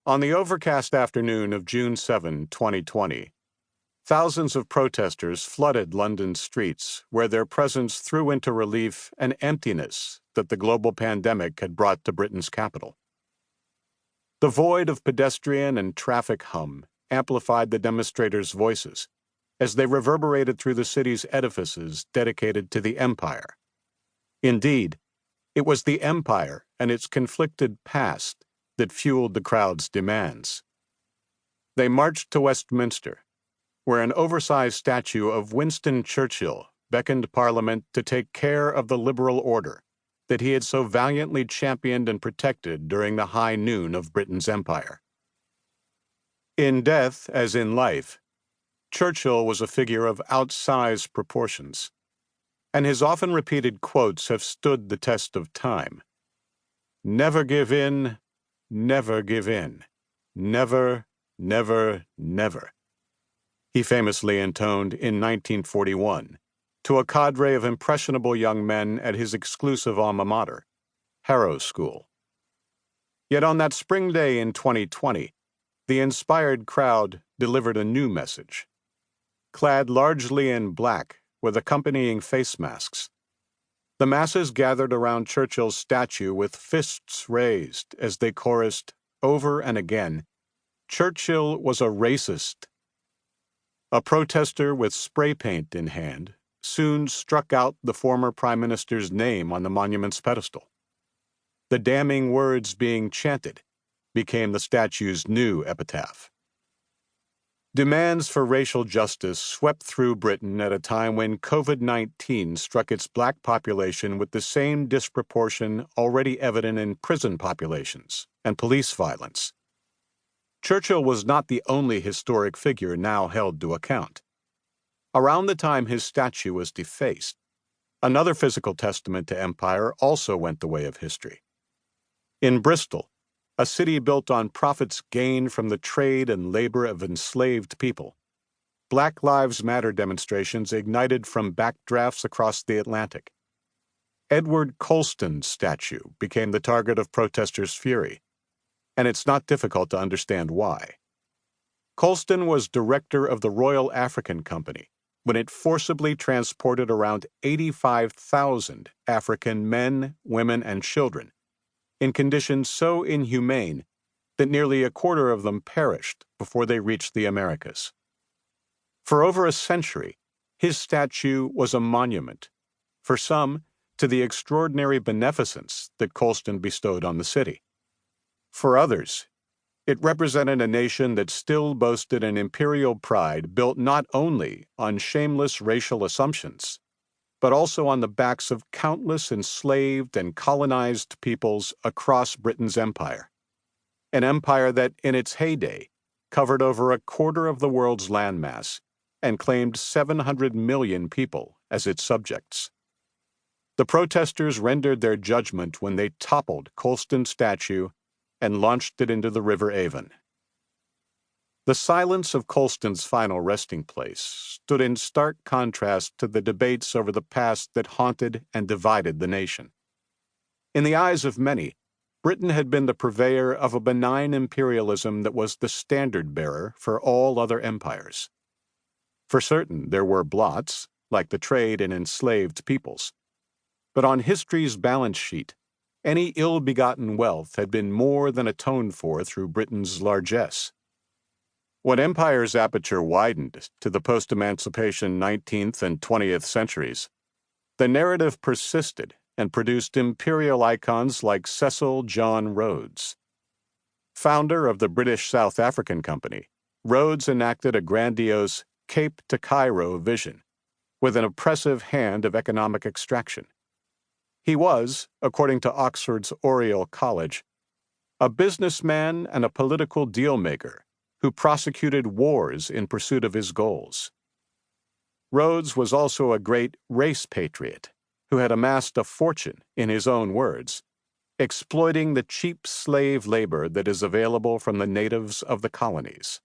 On the overcast afternoon of June 7, 2020, thousands of protesters flooded London's streets, where their presence threw into relief an emptiness that the global pandemic had brought to Britain's capital. The void of pedestrian and traffic hum amplified the demonstrators' voices as they reverberated through the city's edifices dedicated to the empire. Indeed, it was the empire and its conflicted past that fueled the crowd's demands. They marched to Westminster, where an oversized statue of Winston Churchill beckoned Parliament to take care of the liberal order that he had so valiantly championed and protected during the high noon of Britain's empire. In death, as in life, Churchill was a figure of outsized proportions, and his often repeated quotes have stood the test of time. Never give in, never give in, never, never, never, he famously intoned in 1941 to a cadre of impressionable young men at his exclusive alma mater, Harrow School. Yet on that spring day in 2020, the inspired crowd delivered a new message. Clad largely in black with accompanying face masks, the masses gathered around Churchill's statue with fists raised as they chorused over and again, "Churchill was a racist." A protester with spray paint in hand soon struck out the former Prime Minister's name on the monument's pedestal. The damning words being chanted became the statue's new epitaph. Demands for racial justice swept through Britain at a time when COVID-19 struck its black population with the same disproportion already evident in prison populations and police violence. Churchill was not the only historic figure now held to account. Around the time his statue was defaced, another physical testament to empire also went the way of history. In Bristol, a city built on profits gained from the trade and labor of enslaved people, Black Lives Matter demonstrations ignited from backdrafts across the Atlantic. Edward Colston's statue became the target of protesters' fury, and it's not difficult to understand why. Colston was director of the Royal African Company when it forcibly transported around 85,000 African men, women, and children in conditions so inhumane that nearly a quarter of them perished before they reached the Americas. For over a century, his statue was a monument, for some, to the extraordinary beneficence that Colston bestowed on the city. For others, it represented a nation that still boasted an imperial pride built not only on shameless racial assumptions, but also on the backs of countless enslaved and colonized peoples across Britain's empire. An empire that, in its heyday, covered over a quarter of the world's landmass and claimed 700 million people as its subjects. The protesters rendered their judgment when they toppled Colston's statue and launched it into the River Avon. The silence of Colston's final resting place stood in stark contrast to the debates over the past that haunted and divided the nation. In the eyes of many, Britain had been the purveyor of a benign imperialism that was the standard-bearer for all other empires. For certain, there were blots, like the trade in enslaved peoples. But on history's balance sheet, any ill-begotten wealth had been more than atoned for through Britain's largesse. When empire's aperture widened to the post-emancipation 19th and 20th centuries, the narrative persisted and produced imperial icons like Cecil John Rhodes. Founder of the British South African Company, Rhodes enacted a grandiose Cape to Cairo vision with an oppressive hand of economic extraction. He was, according to Oxford's Oriel College, a businessman and a political deal-maker who prosecuted wars in pursuit of his goals. Rhodes was also a great race patriot who had amassed a fortune, in his own words, exploiting the cheap slave labor that is available from the natives of the colonies.